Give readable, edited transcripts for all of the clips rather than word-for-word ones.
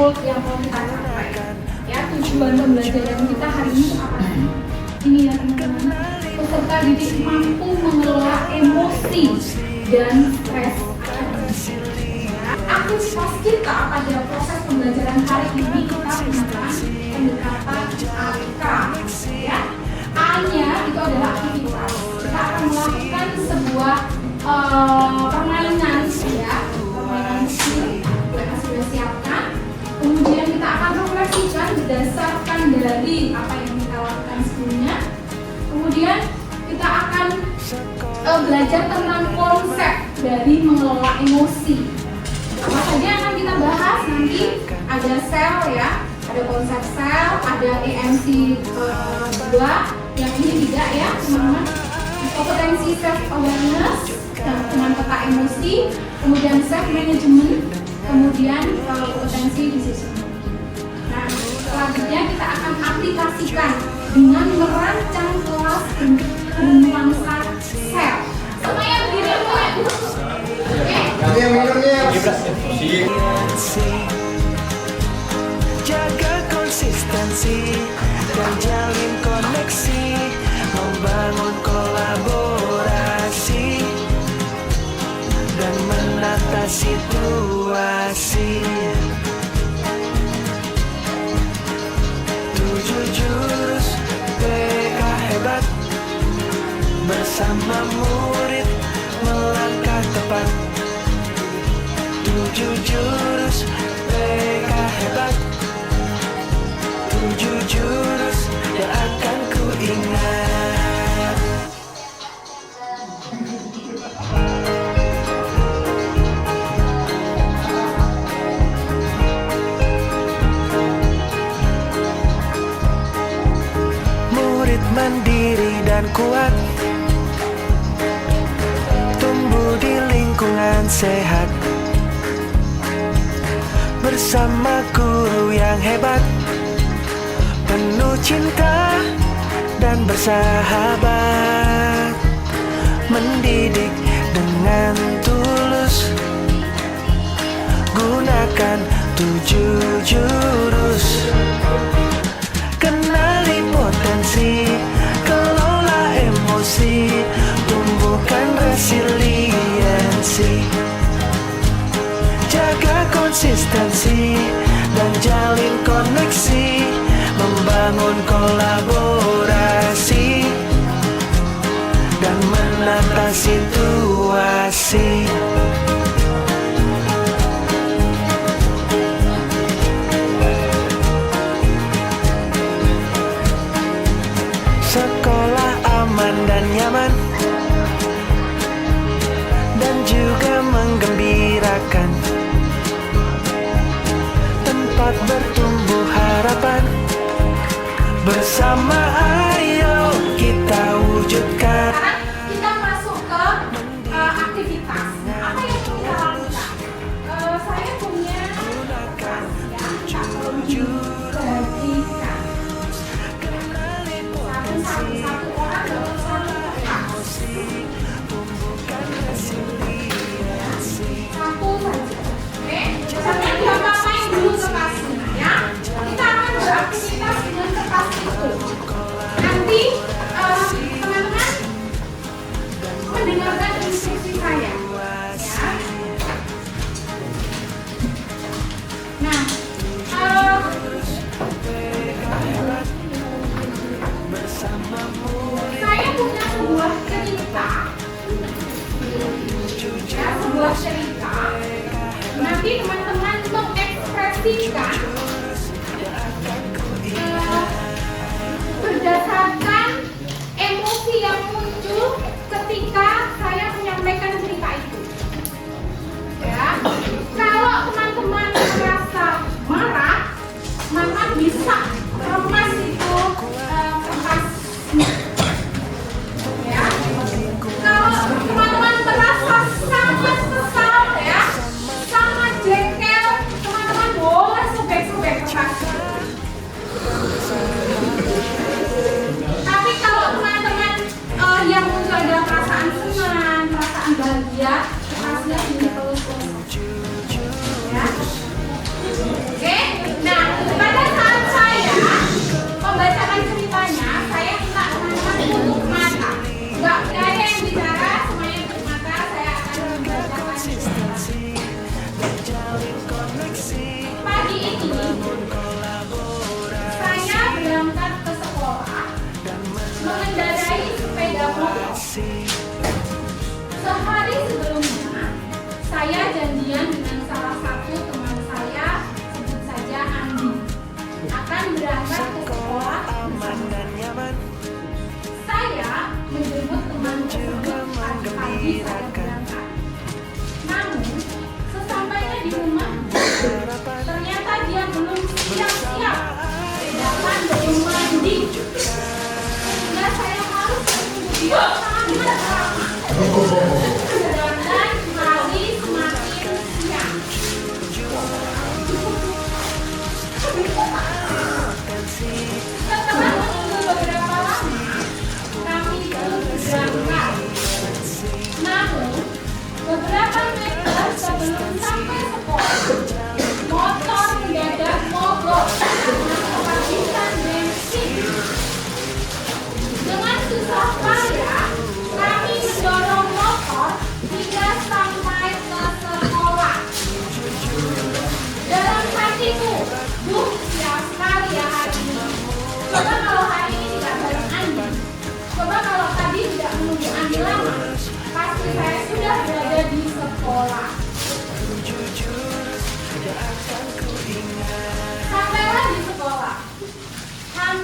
goal yang mau kita capai. Ya, tujuan pembelajaran kita hari ini apa sih? Ini ya teman-teman, peserta didik mampu mengelola emosi dan stres. Aktivitas kita pada proses pembelajaran hari ini kita gunakan pendekatan AK. Ya, A-nya itu adalah aktivitas. Kita akan melakukan sebuah permainan, ya, permainan kecil yang sudah siapkan. Kemudian kita akan refleksikan berdasarkan dari apa yang kita lakukan sebelumnya. Kemudian kita akan belajar tentang konsep dari mengelola emosi. Apa saja yang akan kita bahas nanti? Ada sel, ya, ada konsep sel, ada EMC 2, yang ini tidak, ya teman-teman. Kompetensi self awareness dengan peta emosi, kemudian self management, kemudian kompetensi decision. Nah, selanjutnya kita akan aplikasikan dengan merancang kelas bernuansa sel. Semuanya berdiri mulai. Oke. Yang minumnya jaga konsistensi dan jalin koneksi, membangun kolaborasi dan menata situasi. 7 jurus PK hebat, bersama murid melangkah tepat. 7 jurus PK hebat, 7 jurus yang akan ku ingat. Murid mandiri dan kuat, tumbuh di lingkungan sehat, bersama guru yang hebat, penuh cinta dan bersahabat, mendidik dengan tulus, gunakan 7 jurus. Kenali potensi, kelola emosi, tumbuhkan resiliensi. Jaga konsistensi dan jalin koneksi, membangun kolaborasi dan menata situasi. Sekolah aman dan nyaman dan juga menggembirakan, tempat bertumbuh harapan, bersama ayo kita wujudkan. Sekarang kita masuk ke aktivitas. Apa yang kita lakukan? Saya punya tugas, ya, kita bagikan satu orang dalam satu kertas. Satu saja. Oke, jangan diapa-apain dulu kertasnya, ya. Kita akan beraktivitas dengan kertas itu. Nanti teman-teman mendengarkan instruksi saya, ya. Nah, saya punya sebuah cerita, ya, sebuah cerita. Nanti teman-teman mengekspresikan berdasarkan emosi yang muncul ketika saya menyampaikan cerita itu. Ya, kalau teman-teman merasa marah, maka bisa remas itu kertasnya. Ya, kalau teman-teman merasa sangat kesal, ya, sangat jengkel, teman-teman boleh sobek-sobek kertasnya. Tapi kalau teman-teman yang muncul adalah perasaan senang, perasaan bahagia, kertasnya ini terus. Ya, oke.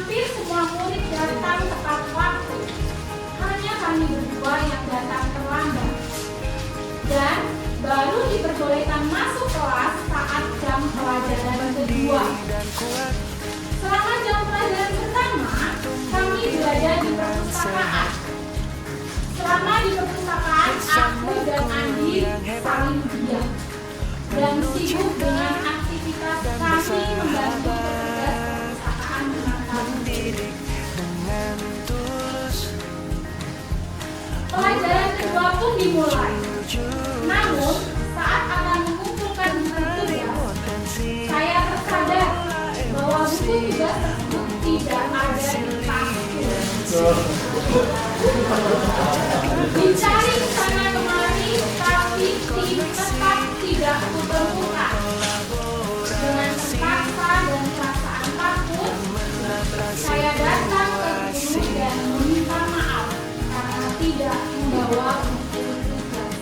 hampir semua murid datang tepat waktu. Hanya kami berdua yang datang terlambat. Dan baru diperbolehkan masuk kelas saat jam pelajaran kedua. Selama jam pelajaran pertama, kami berada di perpustakaan. Selama di perpustakaan, aku dan Andi saling diam dan sibuk dengan aktivitas kami membantu petugas perpustakaan menangkap buku. Pelajaran kedua pun dimulai. Namun, saat akan mengumpulkan buku tugas, saya tersadar bahwa buku tugas tersebut tidak ada di tasku. Dicari sana kemari, tapi tetap tidak kutemukan. Dengan terpaksa dan perasaan takut, saya datang ke guru dan meminta maaf karena tidak membawa buku tugas.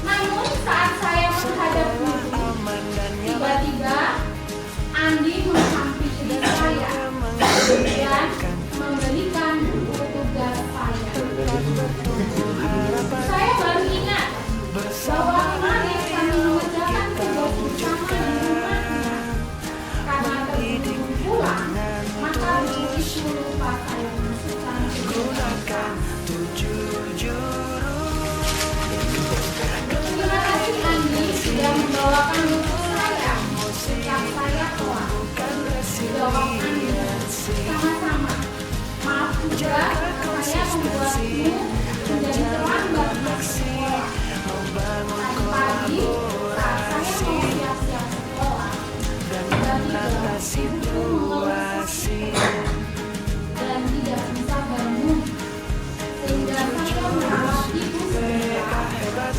Namun saat saya menghadap guru, tiba-tiba Andi menghampiri saya dan memberikan buku tugas saya. Saya baru ingat bahwa kemarin kami mengerjakan tugas bersama di rumahnya. Karena terburu pulang, maka buku itu lupa saya masukkan ke dalam tas. Terima kasih Andi sudah membawakan buku saya sejak saya kelas. Jawab Andi, sama-sama. Maaf juga saya membuatmu menjadi terlambat masuk sekolah. Tadi pagi saat saya mau siap-siap sekolah, tiba-tiba ibuku mengeluh dan tidak bisa bangun, sehingga saya merawat ibu sebentar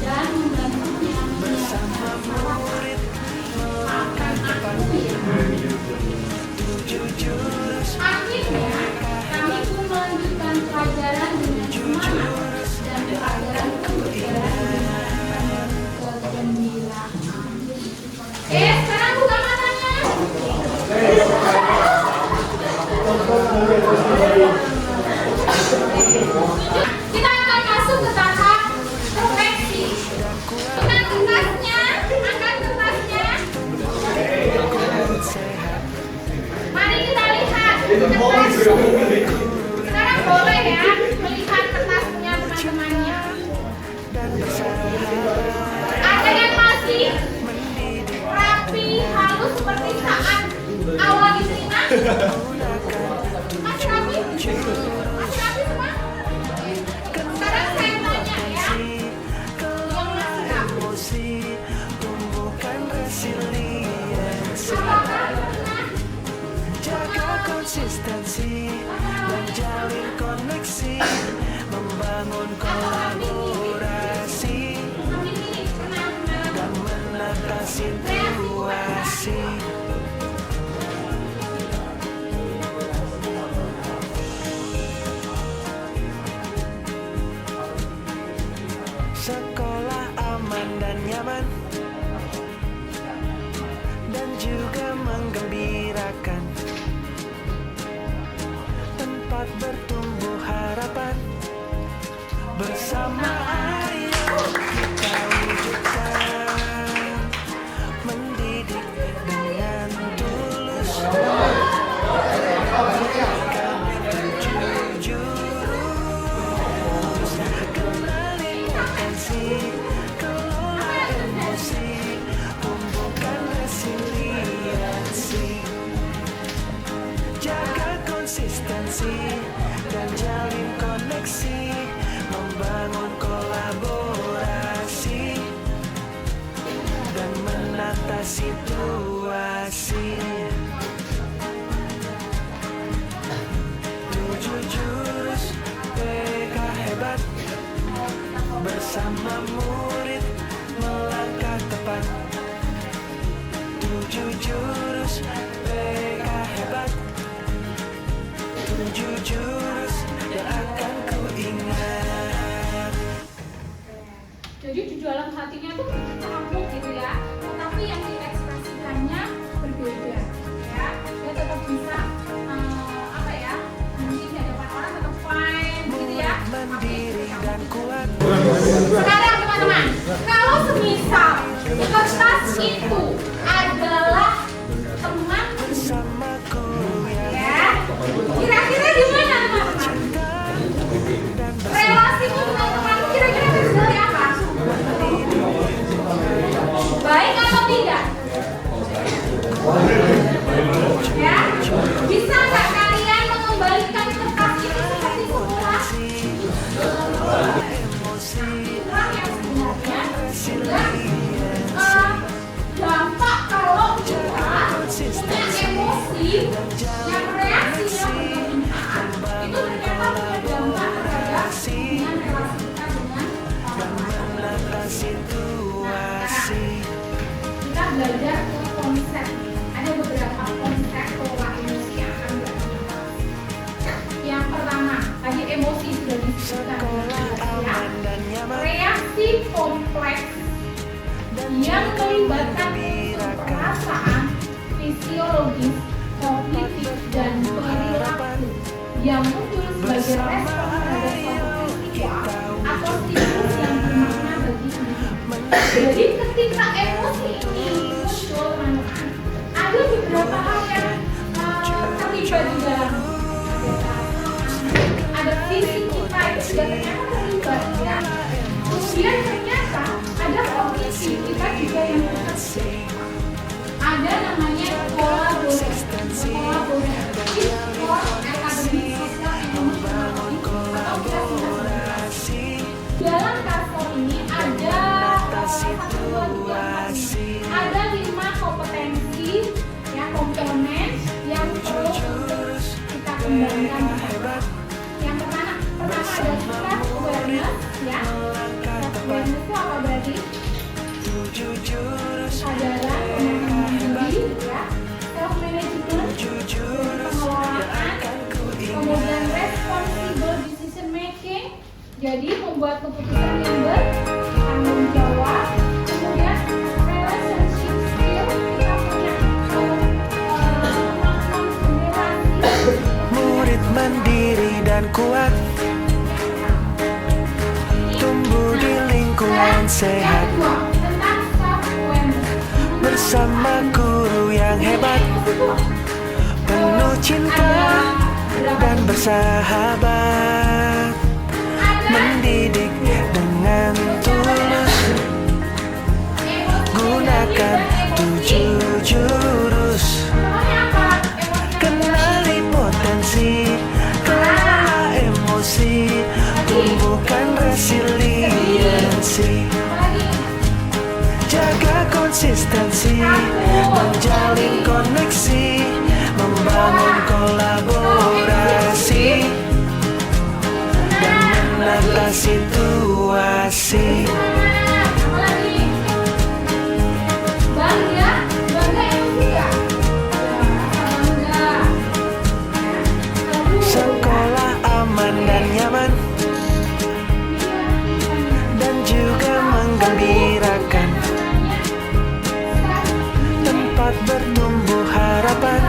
dan membantunya menyiapkan sarapan. Maafkan aku ya. Akhirnya kami pun melanjutkan pelajaran dengan semangat dan pelajaran pun berjalan dengan kegembiraan. Sekarang buka matanya. Kita akan masuk ke tahap refleksi. Angkat kertasnya, angkat kertasnya. Mari kita lihat kertas. Sekarang boleh ya melihat kertasnya teman-temannya. Ada yang masih rapi, halus seperti saat awal diterima? Masih rapi? Masih rapi semua? Sekarang saya tanya ya, yang masih rapi, apakah pernah Jaga konsistensi dan jalin koneksi, membangun kolaborasi dan menata situasi. Sekolah aman dan nyaman dan juga menggembirakan, tempat bertumbuh harapan. Bersama ayo kita wujudkan, mendidik dengan tulus. Jurus kenali potensi, kelola emosi, tumbuhkan resiliensi. Jaga konsistensi dan jalin koneksi, membangun kolaborasi dan menata situasi. 7 jurus PK hebat, bersama murid melangkah tepat. 7 jurus PK hebat, 7 jurus yang akan ku ingat. Jadi di dalam hatinya tuh tercampur gitu ya, tapi yang diekspresikannya berbeda. Kertas itu adalah teman. Ya, kira-kira gimana teman-teman? Relasimu dengan teman kira-kira seperti apa? Baik atau tidak? Ya, bisa nggak kalian mengembalikan kertas ini seperti semula? Uang yang sebenarnya sudah dampak kalau kita punya emosi yang reaksinya berlebihan, itu ternyata punya dampak terhadap hubungan relasi kita dengan orang lain. Nah, kita belajar konsep. Ada beberapa konsep pola emosi yang akan beraktivitas. Yang pertama, tadi emosi sudah disebutkan ya. Reaksi kompleks yang melibatkan perasaan, fisiologis, kognitif, dan perilaku yang muncul sebagai respon terhadap suatu peristiwa atau stimulus yang bermakna bagi individu. Jadi ketika emosi ini muncul, teman-teman, ada beberapa hal yang terlibat di dalam ada fisik kita itu juga ternyata terlibat ya. Kemudian ternyata ada kognisi kita juga yang terlibat. Ada namanya kolaborasi for academic social and emotional atau dalam kasus ini ada 5 kompetensi ya, komponen yang perlu kita kembangkan. Yang pertama ada self awareness ya. Self awareness itu apa berarti? Kesadaran diri ya. Self management, pengelolaan, kemudian responsible decision making. Jadi membuat keputusan yang bertanggung jawab. Kemudian relationship skill, kita punya kemampuan berrelasi. Murid mandiri dan kuat, tumbuh di lingkungan sehat, bersama guru yang hebat, penuh cinta dan bersahabat, mendidik dengan tulus, gunakan 7 jurus, kenali potensi, kelola emosi, tumbuhkan resiliensi, jaga konsistensi, menjalin koneksi, membangun kolaborasi, dan menata situasi. Sekolah aman dan nyaman, dan juga menggembirakan, tempat bertumbuh harapan,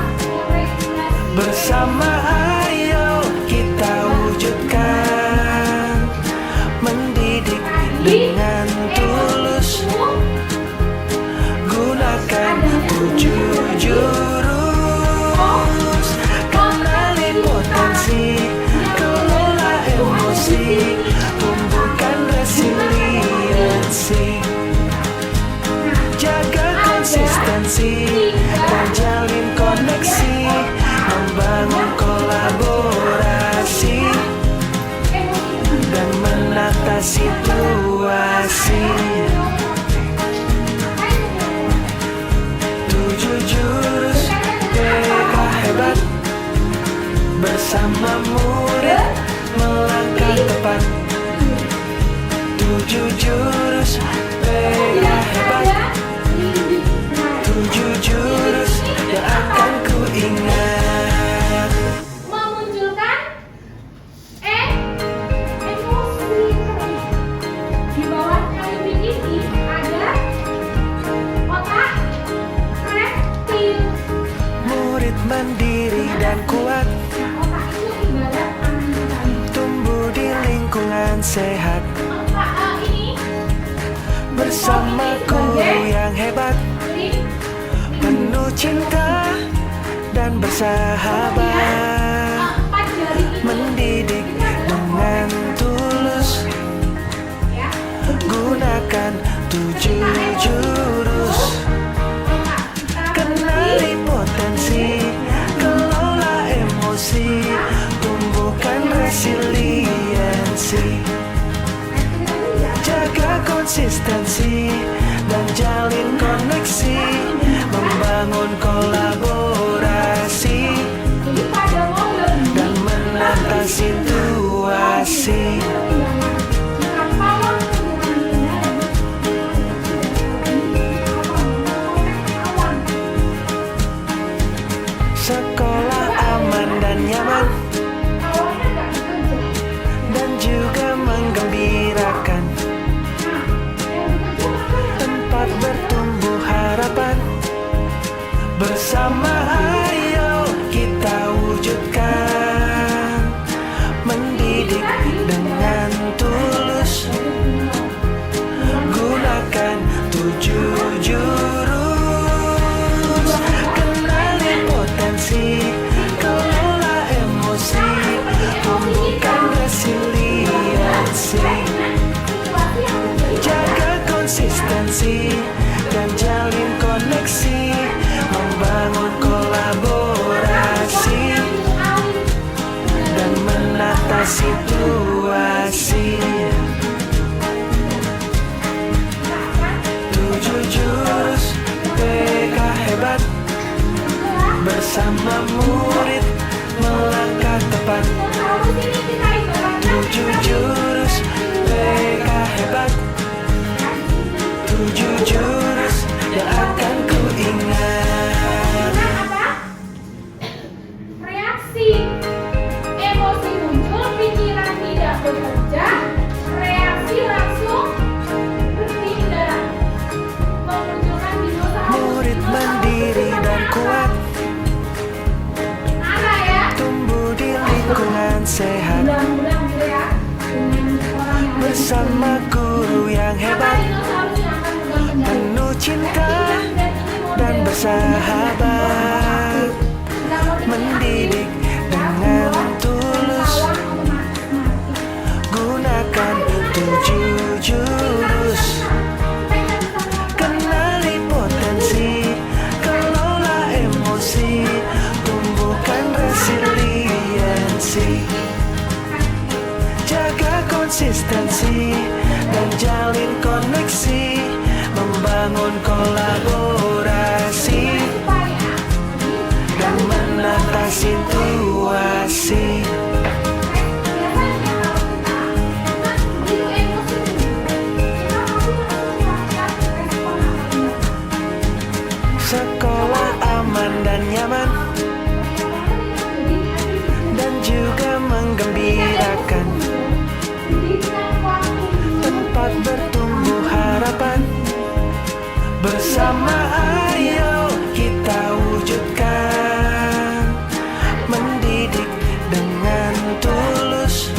bersama ayo kita wujudkan, mendidik dengan tulus, gunakan 7 jurus, kenali potensi, kelola emosi, tumbuhkan resiliensi, jaga konsistensi, dan jalin koneksi, membangun kolaborasi, dan menata situasi. 7 jurus PK hebat, bersama murid melangkah tepat. 7 jurus PK hebat, 7 jurus yang akan ku ingat. Memunculkan emosi. Di bawah kalimat ini ada otak reptil. Murid mandiri dan kuat, Otak itu ibarat tangan. tumbuh di lingkungan sehat, Otak ini bersama guru yang hebat, cinta dan bersahabat, 4 jari ini mendidik dengan tulus, ya. gunakan 7 jurus. Kenali potensi, kelola emosi, tumbuhkan resiliensi, jaga konsistensi dan jalin koneksi, membangun kolaborasi Jadi pada mau lebih dan menata situasi. jika pawang kehilangan kendali, Sekolah aman dan nyaman awalnya nggak bekerja. dan juga menggembirakan, tempat bertumbuh harapan. Bersama ayo kita wujudkan, mendidik dengan tulus, gunakan 7 jurus. Kenali potensi, kelola emosi, tumbuhkan resiliensi, jaga konsistensi dan jalin koneksi, membangun kolaborasi dan menata situasi. 7 jurus PK hebat, bersama murid melangkah tepat. 7 jurus PK hebat, 7 jurus yang akan ku ingat. Reaksi emosi muncul, pikiran tidak bekerja, reaksi langsung bertindak, memunculkan dinosaurus. Murid mandiri dan kuat, Mana ya? tumbuh di lingkungan sehat, Mudah-mudahan gitu ya, dengan orang yang bersama guru yang Apa hebat, dinosaurus yang akan megang kendali? penuh cinta dan bersahabat, mendidik dengan tulus, gunakan 7 jurus. Kenali potensi, kelola emosi, tumbuhkan resiliensi, jaga konsistensi dan jalin koneksi, membangun kolaborasi dan menata situasi. Sekolah aman dan nyaman dan juga menggembirakan, tempat bertumbuh harapan. Bersama ayo kita wujudkan, mendidik dengan tulus,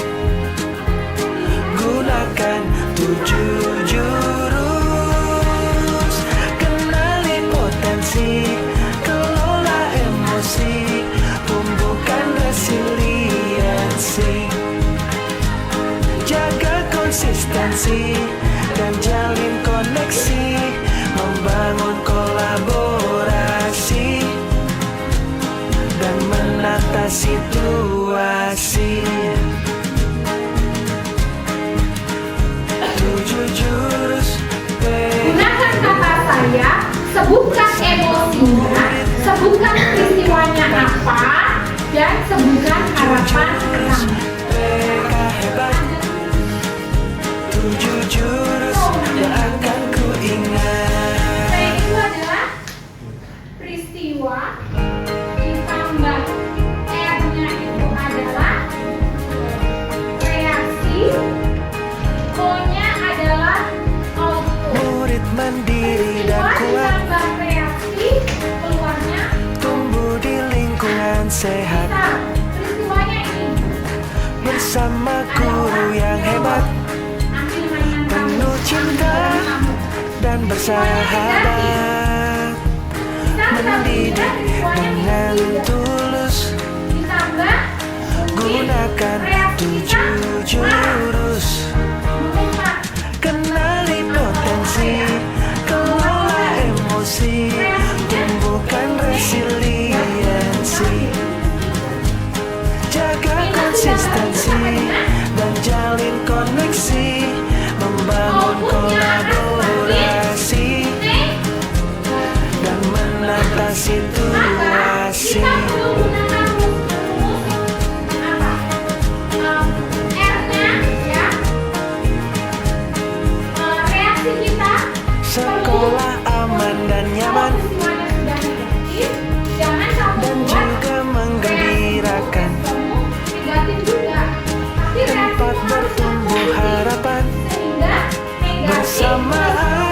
gunakan 7 jurus. Kenali potensi, kelola emosi, tumbuhkan resiliensi, jaga konsistensi dan jalin koneksi, membangun kolaborasi dan menata situasi. 7 jurus Gunakan kata saya, sebutkan emosinya, sebutkan peristiwanya apa, dan sebutkan harapan kamu. PK hebat, 7 jurus yang akan ku ingat. P itu adalah peristiwa, ditambah R-nya itu adalah reaksi, O-nya adalah output. Murid mandiri dan Peristiwa kuat, ditambah reaksi, keluarnya tumbuh di lingkungan sehat, bisa. Peristiwanya ini bersama guru yang hebat, ambil mainan kamu, penuh cinta ambil kamu. dan bersahabat, Kita mendidik dengan tulus. Ditambah Gunakan 7 jurus. Kenali potensi, kelola emosi, tumbuhkan resiliensi. Jaga konsistensi dan jalin koneksi, membangun kolaborasi dan menata situasi. Sekolah aman dan nyaman dan juga menggembirakan, tempat bertumbuh harapan. Bersama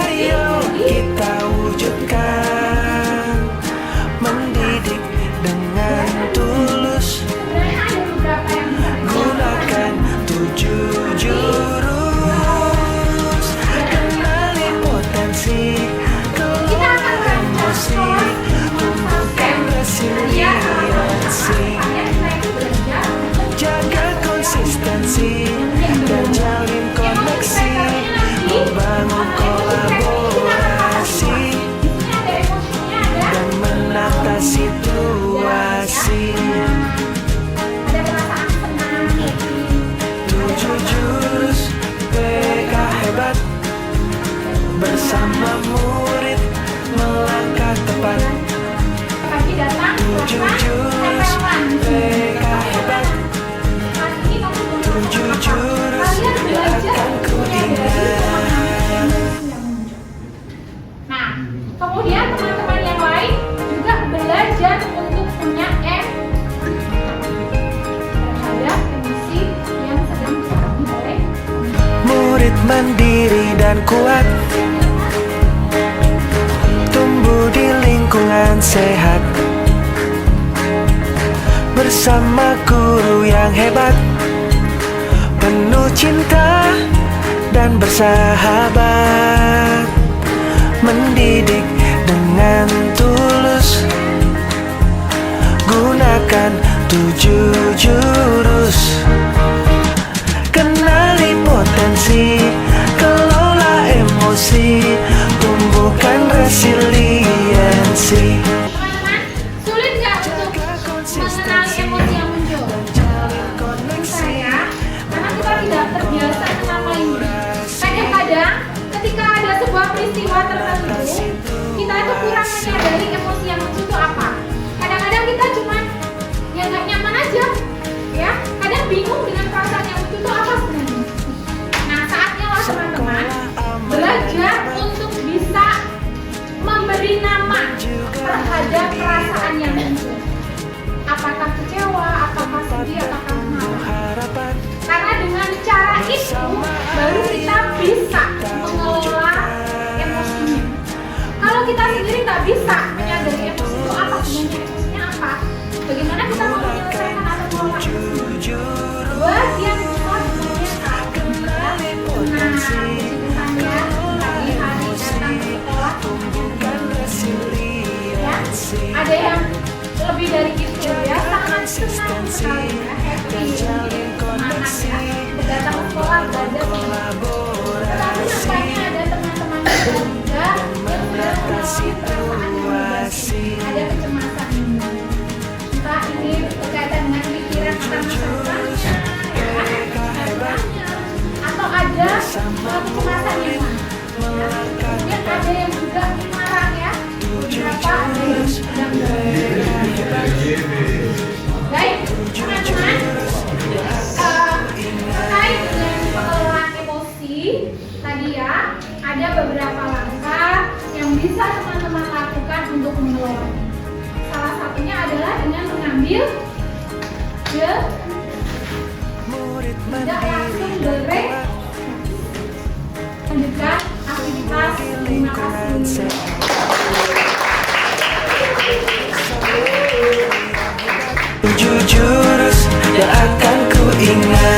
ayo kita wujudkan, mendidik dengan tulus. Gunakan 7 jurus. Kenali potensi, kelola emosi, tumbuhkan resiliensi. Jaga konsistensi dan jalin koneksi, membangun kolaborasi dan menata situasi. 7 jurus PK hebat, bersama murid melangkah tepat. 7 jurus PK hebat, 7 jurus yang akan ku ingat. Nah, kemudian teman-teman yang lain juga belajar untuk punya terhadap emosi yang sedang dialami oleh Murid mandiri dan kuat, tumbuh di lingkungan sehat, bersama guru yang hebat, penuh cinta dan bersahabat, mendidik dengan tulus. Gunakan 7 jurus. Kenali potensi, kelola emosi, tumbuhkan resiliensi. teman-teman. Sulit nggak untuk mengenali emosi yang muncul? Bisa ya, karena kita tidak terbiasa dengan hal ini. Kadang-kadang ketika ada sebuah peristiwa tertentu, kita itu kurang menyadari emosi yang muncul itu apa. Kadang-kadang kita cuma ya nggak nyaman aja, ya. Kadang bingung dengan perasaan yang muncul itu apa sebenarnya. Nah, saatnya lah teman-teman belajar untuk bisa memberi nama terhadap perasaan yang muncul. Apakah kecewa, apakah sedih, apakah marah. Karena dengan cara itu baru kita bisa mengelola emosinya. Kalau kita sendiri nggak bisa menyadari emosi itu apa sebenarnya, emosinya apa, bagaimana kita mau menyelesaikan atau mengelola emosinya? Buat yang bisa sebenarnya tahu, ya. Nah, ceritanya tadi hari datang ke sekolah, ya, ada yang lebih dari itu ya, sangat senang sekali ya, happy, semangat ya, datang ke sekolah belajar. Tetapi nampaknya ada teman-teman kita juga yang sudah mengalami perasaan yang berubah, ada kecemasan ini. Entah ini berkaitan dengan pikiran akan masa depannya, ya, atau ada kecemasan yang lain. Ya. Kemudian ada yang juga marah ya, beberapa ada yang sedang baik, teman-teman, terkait dengan pengelolaan emosi tadi ya, ada beberapa langkah yang bisa teman-teman lakukan untuk mengelolanya. Salah satunya adalah dengan mengambil tidak langsung berek lanjutkan aktivitas. Terima kasih. 7 jurus yang akan ku ingat.